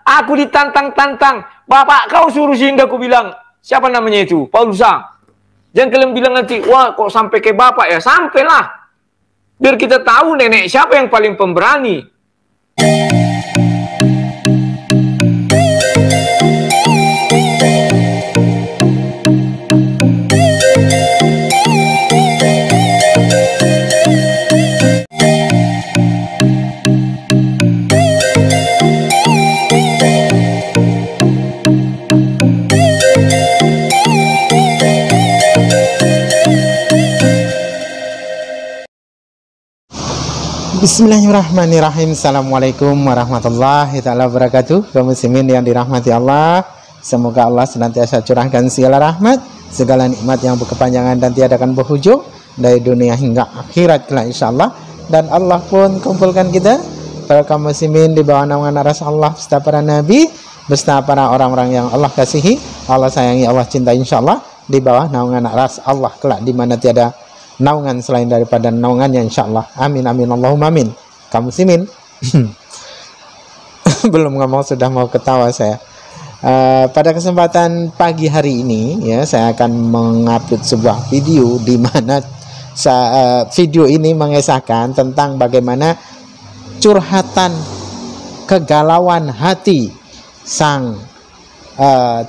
Aku ditantang-tantang. Bapak kau suruh sehingga aku bilang, siapa namanya itu? Paulusa. Jangan kalian bilang nanti, wah kok sampai ke bapak ya? Sampailah. Biar kita tahu nenek siapa yang paling pemberani. Bismillahirrahmanirrahim. Assalamualaikum warahmatullahi ta'ala wabarakatuh. Kaum muslimin yang dirahmati Allah, semoga Allah senantiasa curahkan segala rahmat, segala nikmat yang berkepanjangan dan tiada akan berhujung dari dunia hingga akhirat kelak insyaallah. Dan Allah pun kumpulkan kita para kaum muslimin di bawah naungan aras Allah beserta para nabi, beserta para orang-orang yang Allah kasihi, Allah sayangi, Allah cintai insyaallah, di bawah naungan aras Allah kelak di mana tiada naungan selain daripada naungannya insyaallah. Amin amin Allahumma amin. Kaum muslimin belum ngomong sudah mau ketawa saya. Pada kesempatan pagi hari ini ya, saya akan mengupload sebuah video di mana video ini mengisahkan tentang bagaimana curhatan kegalauan hati sang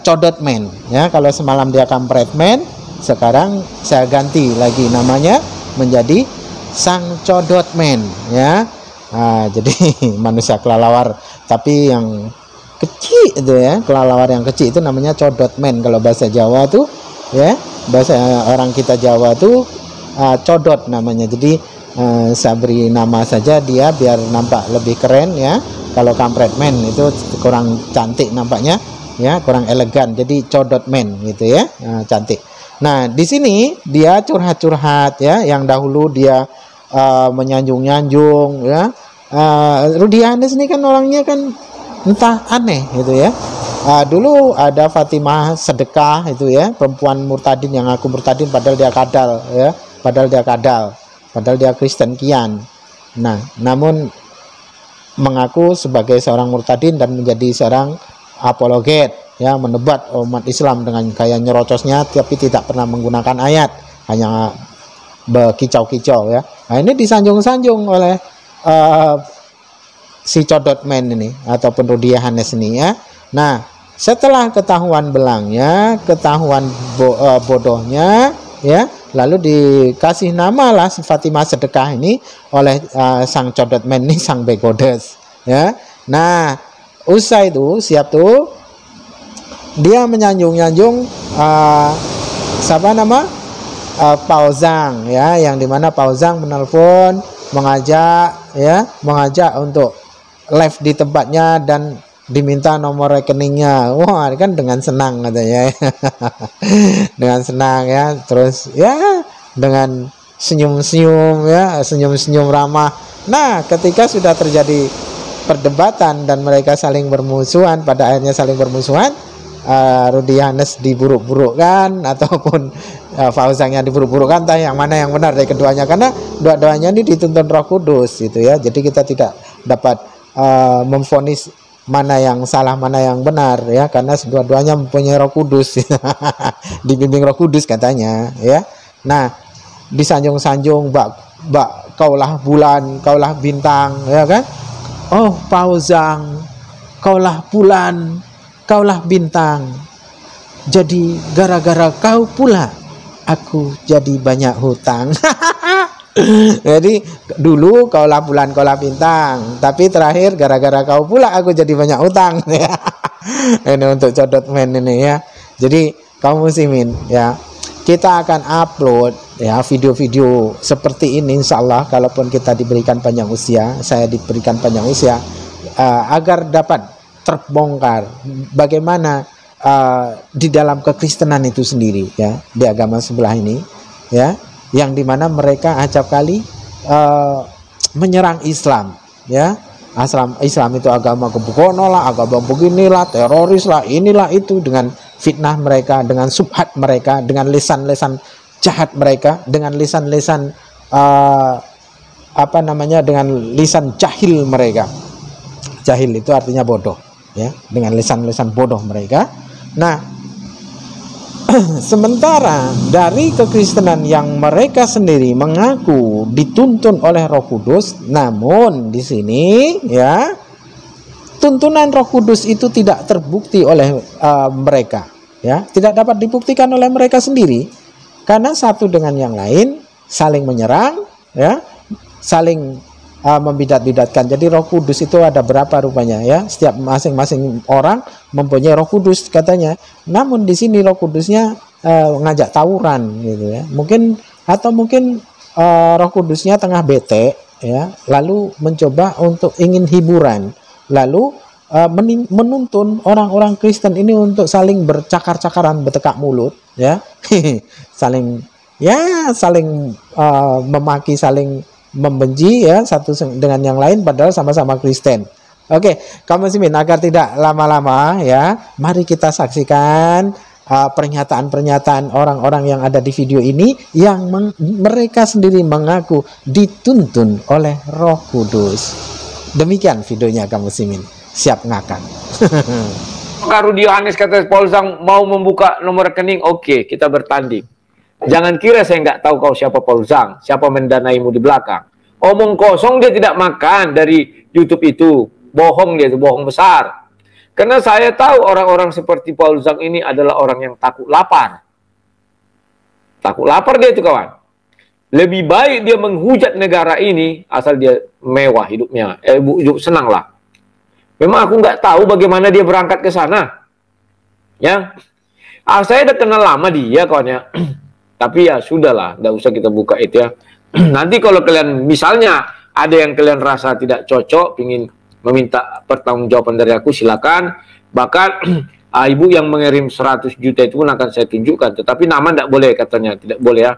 codot man ya. Kalau semalam dia kampret man, sekarang saya ganti lagi namanya menjadi sang codot man ya. Jadi manusia kelelawar tapi yang kecil itu ya, kelelawar yang kecil itu namanya codot man kalau bahasa Jawa tuh ya, bahasa orang kita Jawa tuh codot namanya. Jadi saya beri nama saja dia biar nampak lebih keren ya. Kalau kampret man itu kurang cantik nampaknya ya, kurang elegan, jadi codot man gitu ya, cantik. Nah, di sini dia curhat-curhat ya, yang dahulu dia menyanjung-nyanjung ya. Rudy Hannes ini kan orangnya kan entah aneh gitu ya. Dulu ada Fatimah Sedekah itu ya, perempuan murtadin yang aku murtadin padahal dia kadal ya, padahal dia Kristen kian. Nah, namun mengaku sebagai seorang murtadin dan menjadi seorang apologet ya, menebat umat Islam dengan gaya nyerocosnya tapi tidak pernah menggunakan ayat, hanya berkicau-kicau ya. Nah, ini disanjung-sanjung oleh si codot man ini ataupun Rudy Hannes ini ya. Nah, setelah ketahuan belangnya, ketahuan bodohnya ya, lalu dikasih nama lah si Fatimah Sedekah ini oleh sang codot man ini, sang begodes ya. Nah, usai itu siap tuh dia menyanjung-nyanjung siapa nama Pauzang ya, yang dimana Pauzang menelpon mengajak untuk live di tempatnya dan diminta nomor rekeningnya. Wah, kan dengan senang katanya dengan senang ya, terus ya dengan senyum-senyum ya, senyum-senyum ramah. Nah, ketika sudah terjadi perdebatan dan mereka saling bermusuhan, pada akhirnya saling bermusuhan, Rudy Hannes diburuk-burukkan ataupun Fauzangnya diburuk-burukkan, entah yang mana yang benar dari keduanya, karena dua-duanya ini dituntun Roh Kudus gitu ya. Jadi kita tidak dapat memvonis mana yang salah mana yang benar ya, karena dua-duanya mempunyai Roh Kudus dibimbing Roh Kudus katanya ya. Nah, disanjung-sanjung, bak kaulah bulan, kaulah bintang ya kan. Oh Fauzang, kaulah bulan, kaulah bintang, jadi gara-gara kau pula aku jadi banyak hutang. Jadi dulu kaulah bulan, kaulah bintang, tapi terakhir gara-gara kau pula aku jadi banyak hutang. Ini untuk codot man ini ya. Jadi kaum muslimin ya, kita akan upload ya video-video seperti ini insyaallah, kalaupun kita diberikan panjang usia, saya diberikan panjang usia, agar dapat terbongkar bagaimana di dalam kekristenan itu sendiri ya, di agama sebelah ini ya, yang dimana mereka acap kali menyerang Islam ya. Islam itu agama kebokono lah, agama beginilah, teroris lah, inilah itu, dengan fitnah mereka, dengan subhat mereka, dengan lisan-lisan jahat mereka, dengan lisan-lisan dengan lisan jahil mereka. Jahil itu artinya bodoh ya, dengan lisan-lisan bodoh mereka. Nah, sementara dari kekristenan yang mereka sendiri mengaku dituntun oleh Roh Kudus, namun di sini ya, tuntunan Roh Kudus itu tidak terbukti oleh mereka, ya, tidak dapat dibuktikan oleh mereka sendiri, karena satu dengan yang lain saling menyerang, ya, saling membidat-bidatkan. Jadi Roh Kudus itu ada berapa rupanya, ya, setiap masing-masing orang mempunyai Roh Kudus katanya. Namun di sini Roh Kudusnya ngajak tawuran gitu ya. Mungkin Roh Kudusnya tengah bete, ya, lalu mencoba untuk ingin hiburan, lalu menuntun orang-orang Kristen ini untuk saling bercakar-cakaran, bertekak mulut, ya. saling memaki, saling membenci, ya, satu dengan yang lain padahal sama-sama Kristen. Oke, kaum muslimin, agar tidak lama-lama, ya, mari kita saksikan pernyataan-pernyataan orang-orang yang ada di video ini yang mereka sendiri mengaku dituntun oleh Roh Kudus. Demikian videonya, kaum muslimin. Siap ngakak. Kalau Yohanes kata Paul Zhang mau membuka nomor rekening, oke, kita bertanding. Jangan kira saya nggak tahu kau siapa Paul Zhang, siapa mendanaimu di belakang. Omong kosong dia tidak makan dari YouTube itu. Bohong dia itu, bohong besar. Karena saya tahu orang-orang seperti Paul Zhang ini adalah orang yang takut lapar. Takut lapar dia itu, kawan. Lebih baik dia menghujat negara ini asal dia mewah hidupnya, hidup senang lah. Memang aku nggak tahu bagaimana dia berangkat ke sana. Ya, saya udah kenal lama dia, kawannya. Tapi ya sudahlah, nggak usah kita buka itu ya. Nanti kalau kalian misalnya ada yang kalian rasa tidak cocok, ingin meminta pertanggungjawaban dari aku, silakan. Bahkan ibu yang mengirim 100 juta itu pun akan saya tunjukkan. Tetapi nama tidak boleh katanya, tidak boleh ya.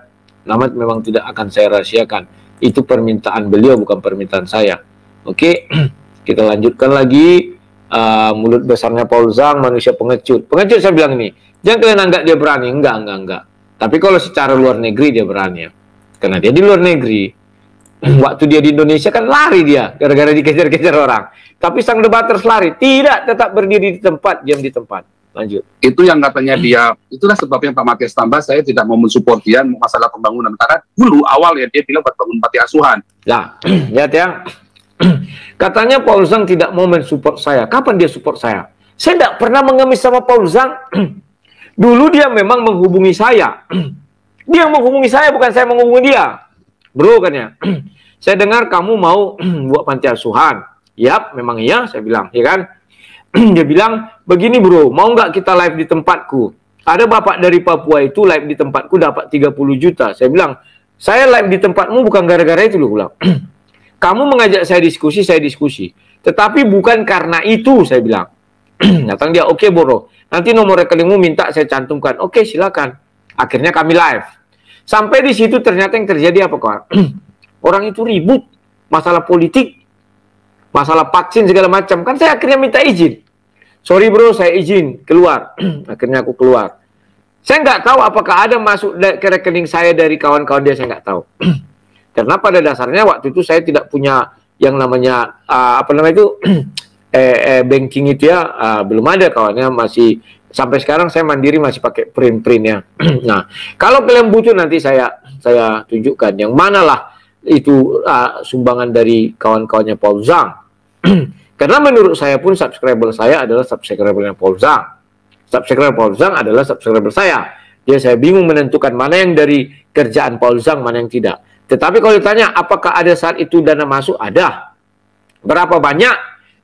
Nama memang tidak akan saya rahasiakan. Itu permintaan beliau, bukan permintaan saya. Oke, kita lanjutkan lagi. Mulut besarnya Paul Zhang, manusia pengecut. Pengecut saya bilang ini, jangan kalian anggap dia berani. Enggak. Tapi kalau secara luar negeri dia berani ya. Karena dia di luar negeri. Waktu dia di Indonesia kan lari dia. Gara-gara dikejar-kejar orang. Tapi sang debaters lari. Tidak, tetap berdiri di tempat. Diam di tempat. Lanjut. Itu yang katanya dia. Itulah sebabnya Pak Matias Tambah saya tidak mau mensupport dia masalah pembangunan. Karena dulu awal ya dia bilang buat bangun panti asuhan. Nah, lihat ya. Katanya Paul Zhang tidak mau mensupport saya. Kapan dia support saya? Saya tidak pernah mengemis sama Paul Zhang. Dulu dia memang menghubungi saya. Dia menghubungi saya, bukan saya menghubungi dia. Bro, kan ya. Saya dengar kamu mau buat panti asuhan. Yap, memang iya, saya bilang. Ya kan? Dia bilang, begini bro, mau nggak kita live di tempatku? Ada bapak dari Papua itu live di tempatku dapat 30 juta. Saya bilang, saya live di tempatmu bukan gara-gara itu loh. Bilang. Kamu mengajak saya diskusi. Tetapi bukan karena itu, saya bilang. Datang dia, oke bro. Nanti nomor rekeningmu minta saya cantumkan. Oke, silakan. Akhirnya kami live. Sampai di situ ternyata yang terjadi apa, kawan? Orang itu ribut. Masalah politik. Masalah vaksin segala macam. Kan saya akhirnya minta izin. Sorry bro, saya izin keluar. Akhirnya aku keluar. Saya nggak tahu apakah ada masuk ke rekening saya dari kawan-kawan dia, saya nggak tahu. Karena pada dasarnya waktu itu saya tidak punya yang namanya banking itu ya, belum ada kawannya, masih sampai sekarang saya mandiri masih pakai print ya. Nah, kalau kalian butuh nanti saya tunjukkan yang manalah itu sumbangan dari kawan-kawannya Paul Zhang. Karena menurut saya pun subscriber saya adalah subscribernya Paul Zhang. Subscriber Paul Zhang adalah subscriber saya. Ya, saya bingung menentukan mana yang dari kerjaan Paul Zhang, mana yang tidak. Tetapi kalau ditanya apakah ada saat itu dana masuk, ada. Berapa banyak?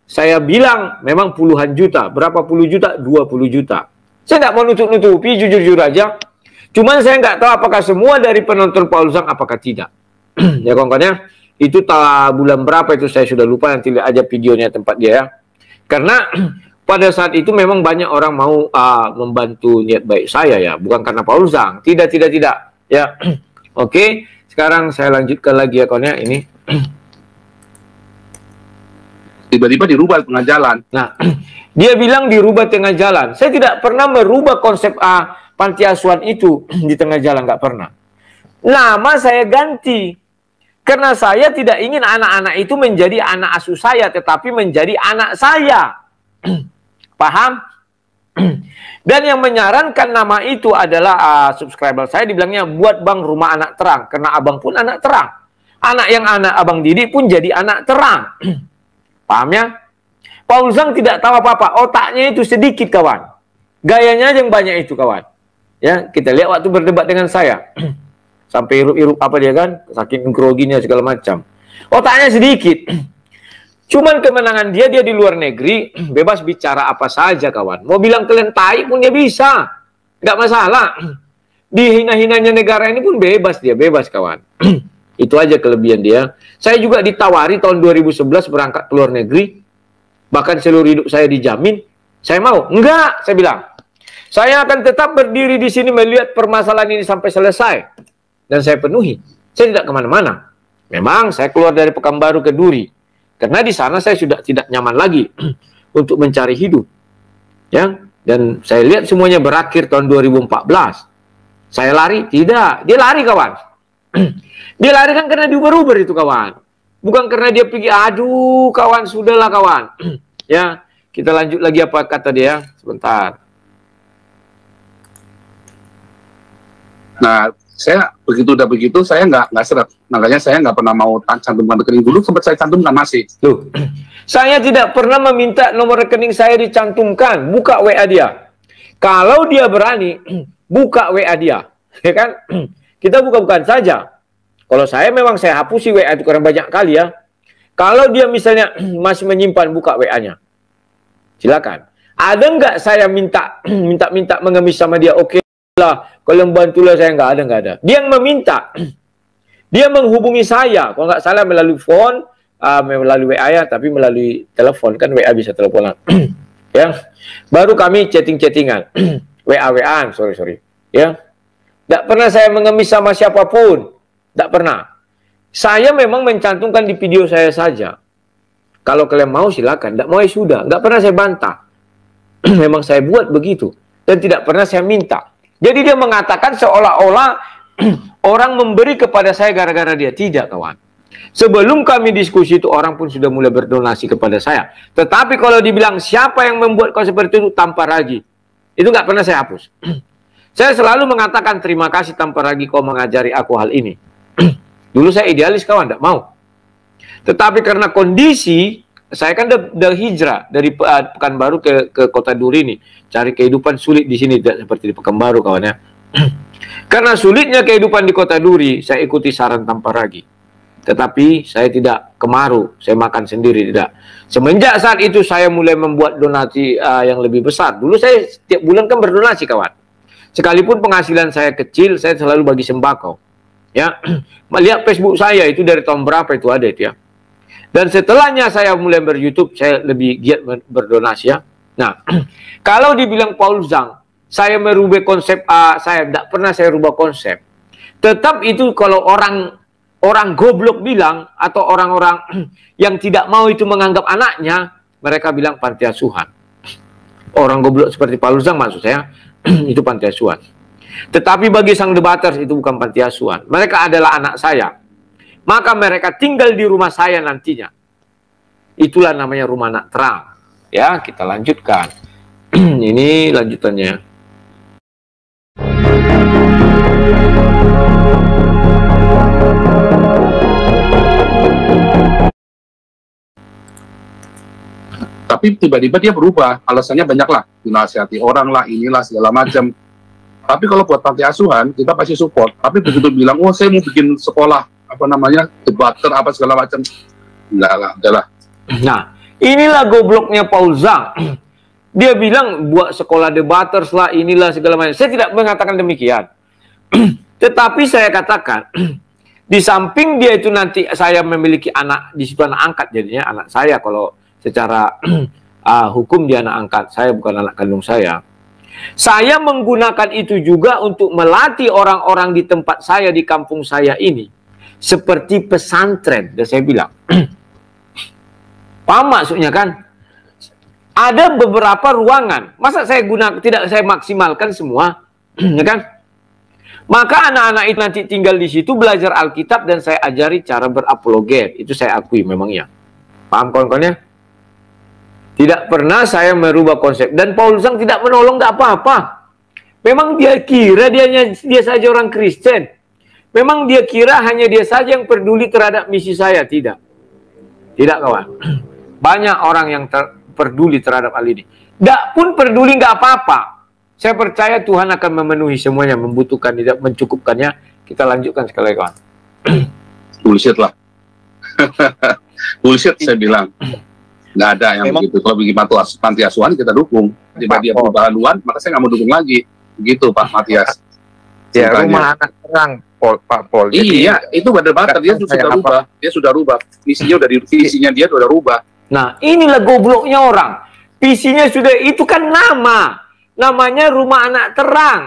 Saya bilang memang puluhan juta. Berapa puluh juta? 20 juta. Saya nggak mau nutup-nutupi, jujur-jujur aja. Cuman saya nggak tahu apakah semua dari penonton Paul Zhang, apakah tidak. Ya kawan-kawannya, itu bulan berapa itu saya sudah lupa, nanti lihat aja videonya tempat dia ya. Karena pada saat itu memang banyak orang mau membantu niat baik saya ya, bukan karena Paul Zhang. Tidak. Ya, oke. Sekarang saya lanjutkan lagi ya kawannya ini. Tiba-tiba dirubah tengah jalan. Nah, dia bilang dirubah tengah jalan. Saya tidak pernah merubah konsep panti asuhan itu di tengah jalan, nggak pernah. Nama saya ganti. Karena saya tidak ingin anak-anak itu menjadi anak asuh saya, tetapi menjadi anak saya. Paham? Dan yang menyarankan nama itu adalah subscriber saya, dibilangnya buat bang rumah anak terang, karena abang pun anak terang. Anak yang anak abang didik pun jadi anak terang. Paham ya? Paul Zhang tidak tahu apa-apa, otaknya itu sedikit kawan. Gayanya aja yang banyak itu kawan. Ya, kita lihat waktu berdebat dengan saya. Sampai irup-irup apa dia kan, saking groginya segala macam. Otaknya sedikit. Cuman kemenangan dia di luar negeri, bebas bicara apa saja kawan. Mau bilang kalian tai pun dia bisa. Nggak masalah. Dihina-hinanya negara ini pun bebas dia, bebas kawan. Itu aja kelebihan dia. Saya juga ditawari tahun 2011 berangkat ke luar negeri. Bahkan seluruh hidup saya dijamin. Saya mau. Enggak, saya bilang. Saya akan tetap berdiri di sini melihat permasalahan ini sampai selesai. Dan saya penuhi. Saya tidak kemana-mana. Memang saya keluar dari Pekanbaru ke Duri. Karena di sana saya sudah tidak nyaman lagi untuk mencari hidup. Ya, dan saya lihat semuanya berakhir tahun 2014. Saya lari? Tidak. Dia lari kawan. Dia lari kan karena diuber-uber itu kawan. Bukan karena dia pergi, aduh kawan, sudahlah kawan. Ya, kita lanjut lagi apa kata dia. Sebentar. Nah, saya udah begitu, saya nggak seret. Makanya saya nggak pernah mau cantumkan rekening dulu, sempat saya cantumkan masih. Loh, saya tidak pernah meminta nomor rekening saya dicantumkan. Buka WA dia. Kalau dia berani, buka WA dia. Ya kan? Kita buka-bukaan saja. Kalau saya memang saya hapusi WA itu kurang banyak kali ya. Kalau dia misalnya masih menyimpan, buka WA-nya. Silakan. Ada nggak saya minta mengemis sama dia? Oke lah, kalau bantulah saya, nggak ada. Dia yang meminta. Dia menghubungi saya. Kalau nggak salah melalui phone, melalui WA ya, tapi melalui telepon kan WA bisa teleponan. Ya, baru kami chatting-chattingan, WA-WAan, sorry. Ya, nggak pernah saya mengemis sama siapapun. Tidak pernah. Saya memang mencantumkan di video saya saja. Kalau kalian mau silakan. Tidak mau ya sudah. Nggak pernah saya bantah. Memang saya buat begitu. Dan tidak pernah saya minta. Jadi dia mengatakan seolah-olah orang memberi kepada saya gara-gara dia. Tidak kawan. Sebelum kami diskusi itu orang pun sudah mulai berdonasi kepada saya. Tetapi kalau dibilang siapa yang membuat kau seperti itu, tanpa ragu. Itu nggak pernah saya hapus. Saya selalu mengatakan terima kasih tanpa ragu kau mengajari aku hal ini. Dulu saya idealis kawan, tidak mau. Tetapi karena kondisi, saya kan udah hijrah dari Pekanbaru ke Kota Duri ini. Cari kehidupan sulit di sini, tidak seperti di Pekanbaru kawan ya. Karena sulitnya kehidupan di Kota Duri, saya ikuti saran tanpa ragu. Tetapi saya tidak kemaru, saya makan sendiri, tidak. Semenjak saat itu saya mulai membuat donasi yang lebih besar. Dulu saya setiap bulan kan berdonasi kawan. Sekalipun penghasilan saya kecil, saya selalu bagi sembako. Ya, melihat Facebook saya itu dari tahun berapa itu ada itu ya. Dan setelahnya saya mulai ber-YouTube, saya lebih giat berdonasi ya. Nah, kalau dibilang Paul Zhang, saya merubah konsep, saya tidak pernah saya rubah konsep. Tetap itu kalau orang goblok bilang atau orang-orang yang tidak mau itu menganggap anaknya, mereka bilang panti asuhan. Orang goblok seperti Paul Zhang maksud saya itu panti asuhan. Tetapi bagi sang debaters itu bukan panti asuhan. Mereka adalah anak saya. Maka mereka tinggal di rumah saya nantinya. Itulah namanya rumah anak terang. Ya, kita lanjutkan. Ini lanjutannya. Tapi tiba-tiba dia berubah. Alasannya banyak lah. Dinasihati orang lah, inilah segala macam. Tapi kalau buat panti asuhan, kita pasti support. Tapi begitu bilang, oh saya mau bikin sekolah, apa namanya, debater, apa segala macam. Enggak lah. Nah, inilah gobloknya Paul Zhang. Dia bilang, buat sekolah debaters lah, inilah segala macam. Saya tidak mengatakan demikian. Tetapi saya katakan, di samping dia itu nanti saya memiliki anak, di situ anak angkat jadinya, anak saya kalau secara hukum dia anak angkat. Saya bukan anak kandung saya. Saya menggunakan itu juga untuk melatih orang-orang di tempat saya, di kampung saya ini. Seperti pesantren, dan saya bilang. Paham maksudnya kan? Ada beberapa ruangan. Masa saya tidak saya maksimalkan semua? Ya kan? Maka anak-anak itu nanti tinggal di situ, belajar Alkitab, dan saya ajari cara berapologet. Itu saya akui memangnya. Paham kawan-kawannya? Tidak pernah saya merubah konsep. Dan Paul Zhang tidak menolong, nggak apa-apa. Memang dia kira dia saja orang Kristen. Memang dia kira hanya dia saja yang peduli terhadap misi saya. Tidak. Tidak, kawan. Banyak orang yang peduli terhadap hal ini. Tidak pun peduli, nggak apa-apa. Saya percaya Tuhan akan memenuhi semuanya, membutuhkan, tidak mencukupkannya. Kita lanjutkan sekali, kawan. Bullshit lah. Bullshit, saya bilang. Nggak ada yang begitu. Kalau bikin panti asuhan kita dukung. Tiba dia berubah haluan, maka saya nggak mau dukung lagi. Begitu Pak Matias. Ya, rumah anak terang, Pak Pol. Iya, itu benar-benar dia sudah rubah. Dia sudah rubah. Visinya visinya dia sudah rubah. Nah, inilah gobloknya orang. Visinya sudah, itu kan namanya rumah anak terang.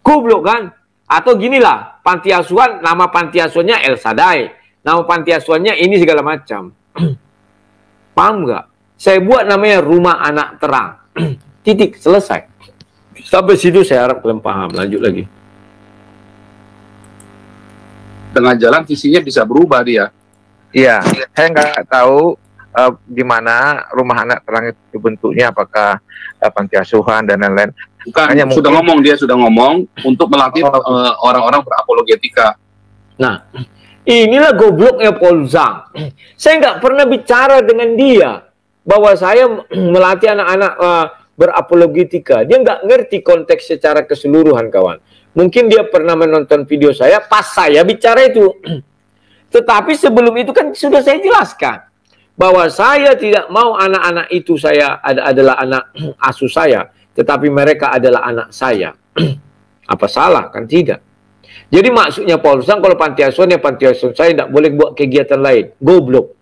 Goblok kan? Atau ginilah, panti asuhan, nama panti asuhannya El Sadai. Nama panti asuhannya ini segala macam. Paham nggak? Saya buat namanya rumah anak terang. Titik, selesai. Sampai situ saya harap kalian paham. Lanjut lagi. Tengah jalan visinya bisa berubah dia. Iya, saya nggak tahu gimana rumah anak terang itu bentuknya, apakah panti asuhan dan lain-lain. Bukan, hanya sudah mungkin, ngomong, dia sudah ngomong untuk melatih orang-orang berapologetika. Nah, inilah gobloknya Paul Zhang. Saya nggak pernah bicara dengan dia bahwa saya melatih anak-anak berapologetika. Dia nggak ngerti konteks secara keseluruhan, kawan. Mungkin dia pernah menonton video saya pas saya bicara itu. Tetapi sebelum itu kan sudah saya jelaskan bahwa saya tidak mau anak-anak itu adalah anak asuh saya, tetapi mereka adalah anak saya. Apa salah? Kan tidak. Jadi maksudnya Paul Zhang, kalau panti asuhan ya panti asuhan saya, tidak boleh buat kegiatan lain. Goblok.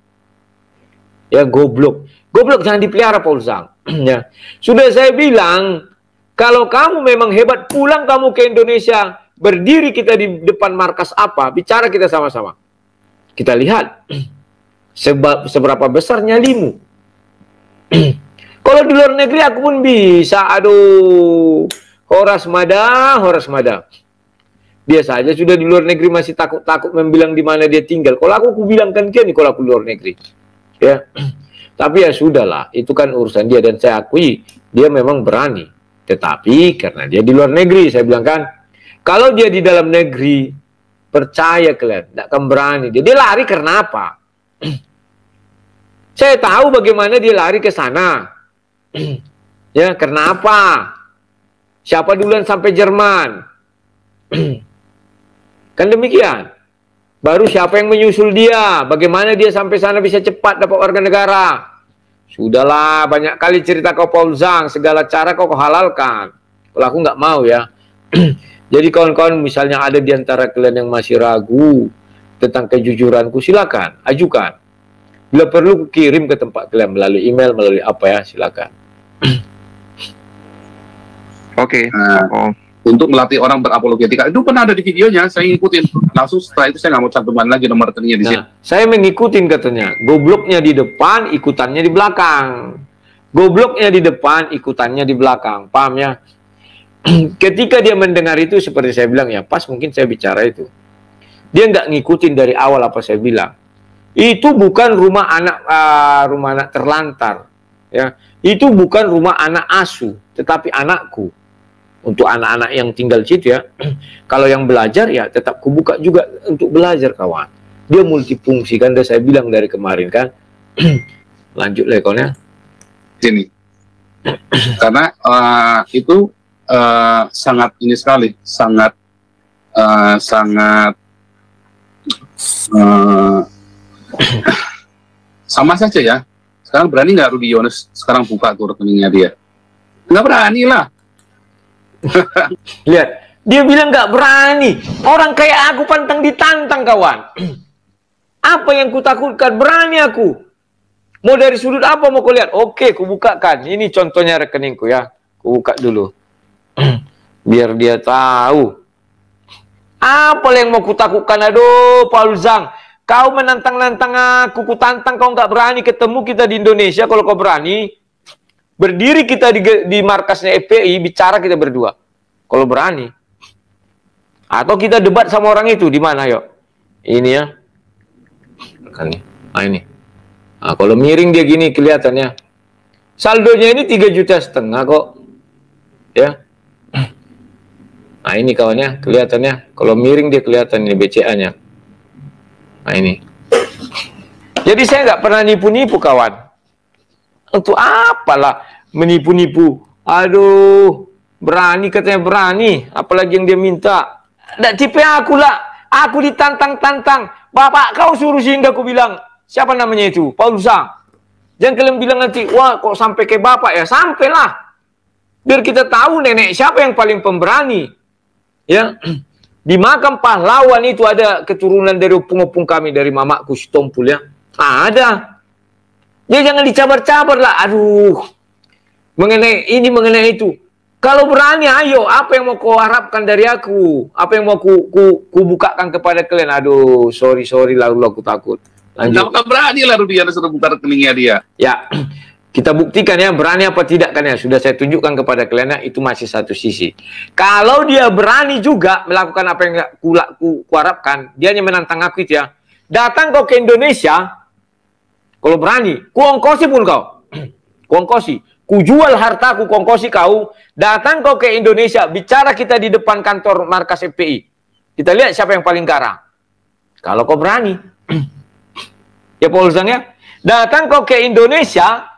Ya, goblok. Goblok jangan dipelihara Paul Zhang. Ya. Sudah saya bilang, kalau kamu memang hebat, pulang kamu ke Indonesia, berdiri kita di depan markas apa, bicara kita sama-sama. Kita lihat seberapa besar nyalimu. Kalau di luar negeri aku pun bisa. Aduh, horas mada. Dia saja sudah di luar negeri masih takut-takut membilang di mana dia tinggal. Kalau aku bilangkan dia nih kalau aku di luar negeri. Ya. Tapi ya sudahlah, itu kan urusan dia, dan saya akui dia memang berani. Tetapi karena dia di luar negeri, saya bilang kan, kalau dia di dalam negeri, percaya kalian, tidak akan berani. Dia lari karena apa? Saya tahu bagaimana dia lari ke sana. Ya, karena apa? Siapa duluan sampai Jerman? Kan demikian. Baru siapa yang menyusul dia? Bagaimana dia sampai sana bisa cepat dapat warga negara? Sudahlah, banyak kali cerita kau Paul Zhang, segala cara kau halalkan. Kalau aku nggak mau ya. Jadi kawan-kawan, misalnya ada di antara kalian yang masih ragu tentang kejujuranku, silakan, ajukan. Bila perlu kirim ke tempat kalian melalui email, melalui apa ya, silakan. Oke. Untuk melatih orang berapologetika, itu pernah ada di videonya, saya ngikutin. Langsung setelah itu saya nggak mau cantuman lagi nomor rekeningnya di sini. Saya mengikutin katanya, gobloknya di depan, ikutannya di belakang. Gobloknya di depan, ikutannya di belakang, paham ya? Ketika dia mendengar itu, seperti saya bilang ya, pas mungkin saya bicara itu. Dia nggak ngikutin dari awal apa saya bilang. Itu bukan rumah anak terlantar, ya. Itu bukan rumah anak asuh, tetapi anakku. Untuk anak-anak yang tinggal di situ ya, kalau yang belajar ya tetap kubuka juga untuk belajar, kawan. Dia multifungsi kan, saya bilang dari kemarin kan. Lanjut lekonnya. Sini. Karena itu sangat ini sekali, sangat sama saja ya. Sekarang berani nggak Rudi Yones sekarang buka tuh rekeningnya dia? Nggak berani lah. Lihat, dia bilang nggak berani. Orang kayak aku pantang ditantang, kawan. Apa yang kutakutkan? Berani aku. Mau dari sudut apa mau kau lihat? Oke, kubukakan. Ini contohnya rekeningku ya. Kubuka dulu. Biar dia tahu. Apa yang mau kutakutkan? Aduh, Paul Zhang. Kau menantang-nantang aku. Kutantang kau nggak berani ketemu kita di Indonesia. Kalau kau berani, berdiri kita di markasnya FPI, bicara kita berdua. Kalau berani. Atau kita debat sama orang itu. Di mana, yuk? Ini ya. Nah, ini. Nah, kalau miring dia gini kelihatannya. Saldonya ini 3,5 juta kok. Ya. Nah ini kawannya, kelihatannya. Kalau miring dia kelihatan ini BCA-nya. Nah ini. Jadi saya nggak pernah nipu-nipu kawan. Untuk apalah menipu-nipu. Aduh, berani katanya berani. Apalagi yang dia minta. Nggak tipe aku lah. Aku ditantang-tantang. Bapak kau suruh sehingga aku bilang. Siapa namanya itu? Paulus Sang. Jangan kalian bilang nanti, wah kok sampai ke bapak ya? Sampailah. Biar kita tahu nenek siapa yang paling pemberani. Ya. Di makam pahlawan itu ada keturunan dari opung-opung kami. Dari mamaku si Tompul ya. Ada. Ya jangan dicabar-cabar lah. Aduh. Mengenai ini, mengenai itu. Kalau berani, ayo. Apa yang mau kau harapkan dari aku? Apa yang mau ku bukakan kepada kalian? Aduh, sorry lalu aku takut. Lanjut. Nah, berani lah Rudiana sudah buka rekeningnya dia. Ya, kita buktikan ya berani apa tidak kan ya. Sudah saya tunjukkan kepada kalian ya, itu masih satu sisi. Kalau dia berani juga melakukan apa yang ku harapkan, dia hanya menantang aku itu ya. Datang kau ke Indonesia, kalau berani, ku ongkosi pun kau. Ku ongkosi. Ku jual hartaku, ku ongkosi kau. Datang kau ke Indonesia, bicara kita di depan kantor markas FPI. Kita lihat siapa yang paling garang. Kalau kau berani. Ya Paulus Sang ya. Datang kau ke Indonesia,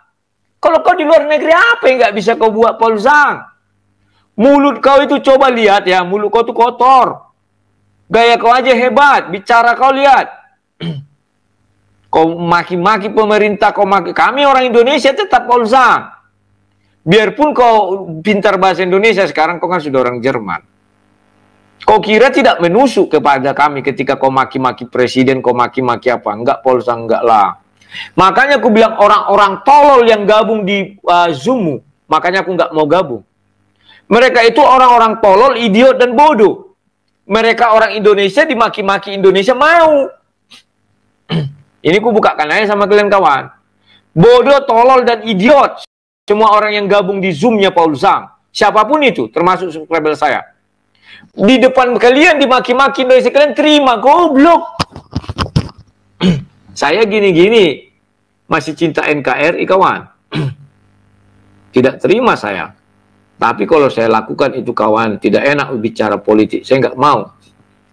kalau kau di luar negeri apa yang nggak bisa kau buat Paulus Sang? Mulut kau itu coba lihat ya, mulut kau itu kotor. Gaya kau aja hebat, bicara kau lihat. Kau maki-maki pemerintah, kau maki kami orang Indonesia tetap Paulus Sang. Biarpun kau pintar bahasa Indonesia, sekarang kau kan sudah orang Jerman. Kau kira tidak menusuk kepada kami ketika kau maki-maki presiden, kau maki-maki apa? Enggak, Paulus Sang, enggak lah. Makanya aku bilang orang-orang tolol yang gabung di Zoom, makanya aku nggak mau gabung. Mereka itu orang-orang tolol, idiot, dan bodoh. Mereka orang Indonesia dimaki-maki Indonesia mau. Ini ku bukakan aja sama kalian kawan. Bodoh, tolol, dan idiot. Semua orang yang gabung di Zoom-nya Paulus Sang. Siapapun itu, termasuk subscriber saya. Di depan kalian dimaki-maki Indonesia, kalian terima, goblok. Saya gini-gini, masih cinta NKRI kawan. Tidak terima saya. Tapi kalau saya lakukan itu kawan, tidak enak bicara politik. Saya nggak mau.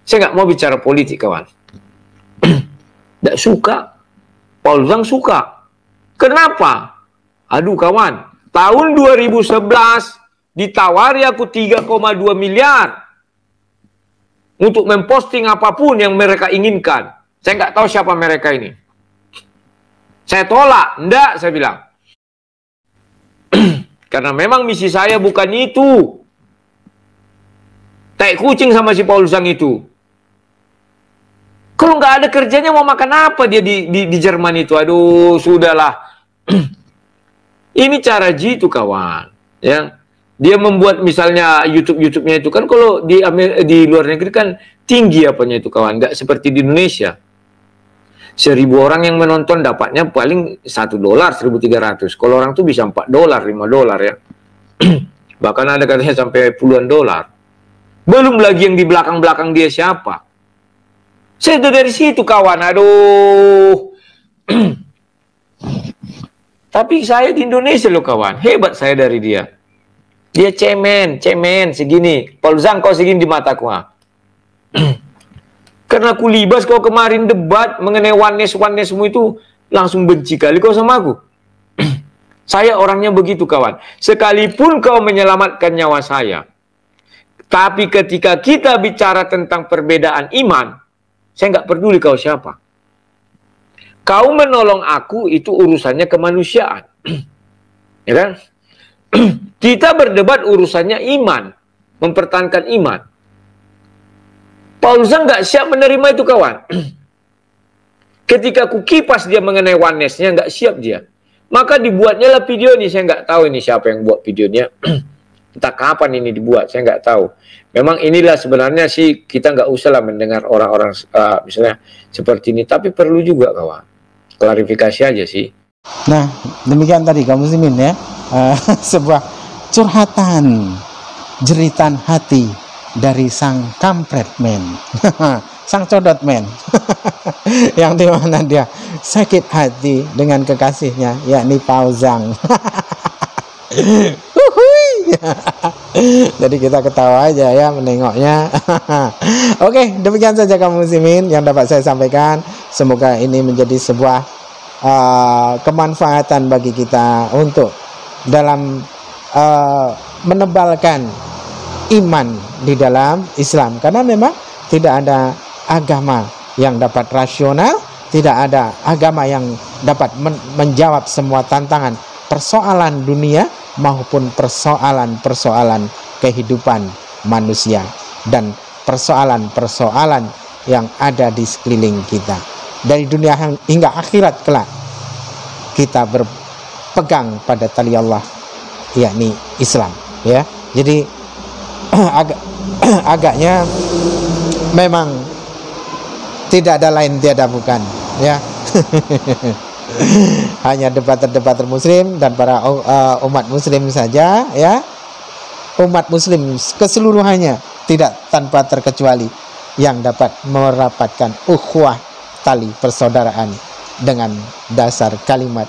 Saya nggak mau bicara politik kawan. Tidak suka. Paulus Sang suka. Kenapa? Aduh kawan, tahun 2011 ditawari aku 3,2 miliar untuk memposting apapun yang mereka inginkan. Saya nggak tahu siapa mereka ini. Saya tolak, enggak, saya bilang. Karena memang misi saya bukan itu. Tai kucing sama si Paulus Sang itu. Kalau nggak ada kerjanya mau makan apa dia di Jerman itu? Aduh, sudahlah. Ini cara jitu kawan. Ya. Dia membuat misalnya YouTube-nya itu kan kalau di luar negeri kan tinggi apanya itu kawan. Nggak seperti di Indonesia. 1.000 orang yang menonton dapatnya paling $1, 1.300. Kalau orang tuh bisa $4, $5 ya. Bahkan ada katanya sampai puluhan dolar. Belum lagi yang di belakang-belakang dia siapa. Saya itu dari situ kawan. Aduh. Tapi saya di Indonesia loh kawan. Hebat saya dari dia. Dia cemen segini. Paulus Sang kau segini di mataku. Karena aku libas kau kemarin debat mengenai oneness-onenessmu itu langsung benci kali kau sama aku. Saya orangnya begitu kawan. Sekalipun kau menyelamatkan nyawa saya. Tapi ketika kita bicara tentang perbedaan iman, saya nggak peduli kau siapa. Kau menolong aku itu urusannya kemanusiaan. Ya kan? Kita berdebat urusannya iman. Mempertahankan iman. Paulus Sang nggak siap menerima itu kawan. Ketika aku kipas dia mengenai oneness-nya, nggak siap dia. Maka dibuatnya lah video ini. Saya nggak tahu ini siapa yang buat videonya. Entah kapan ini dibuat, saya nggak tahu. Memang inilah sebenarnya sih kita nggak usah lah mendengar orang-orang misalnya seperti ini. Tapi perlu juga kawan. Klarifikasi aja sih. Nah, demikian tadi kamu muslimin ya. Sebuah curhatan, jeritan hati dari sang kampret men. Sang codot men. Yang dimana dia sakit hati dengan kekasihnya, yakni Paulus Sang. Jadi kita ketawa aja ya menengoknya. Oke, demikian saja kaum muslimin yang dapat saya sampaikan. Semoga ini menjadi sebuah kemanfaatan bagi kita untuk dalam menebalkan iman di dalam Islam, karena memang tidak ada agama yang dapat rasional, tidak ada agama yang dapat menjawab semua tantangan persoalan dunia maupun persoalan-persoalan kehidupan manusia dan persoalan-persoalan yang ada di sekeliling kita. Dari dunia hingga akhirat kelak kita berpegang pada tali Allah, yakni Islam, ya. Jadi agaknya memang tidak ada lain tiada bukan, ya. Hanya debater-debater muslim dan para umat muslim saja, ya. Umat muslim keseluruhannya tidak tanpa terkecuali yang dapat merapatkan ukhuwah tali persaudaraan dengan dasar kalimat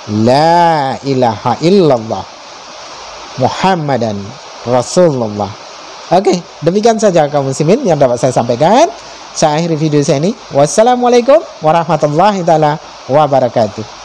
la ilaha illallah Muhammadan Rasulullah. Oke, demikian saja kaum muslimin yang dapat saya sampaikan. Saya akhiri video saya ini. Wassalamualaikum warahmatullahi taala wabarakatuh.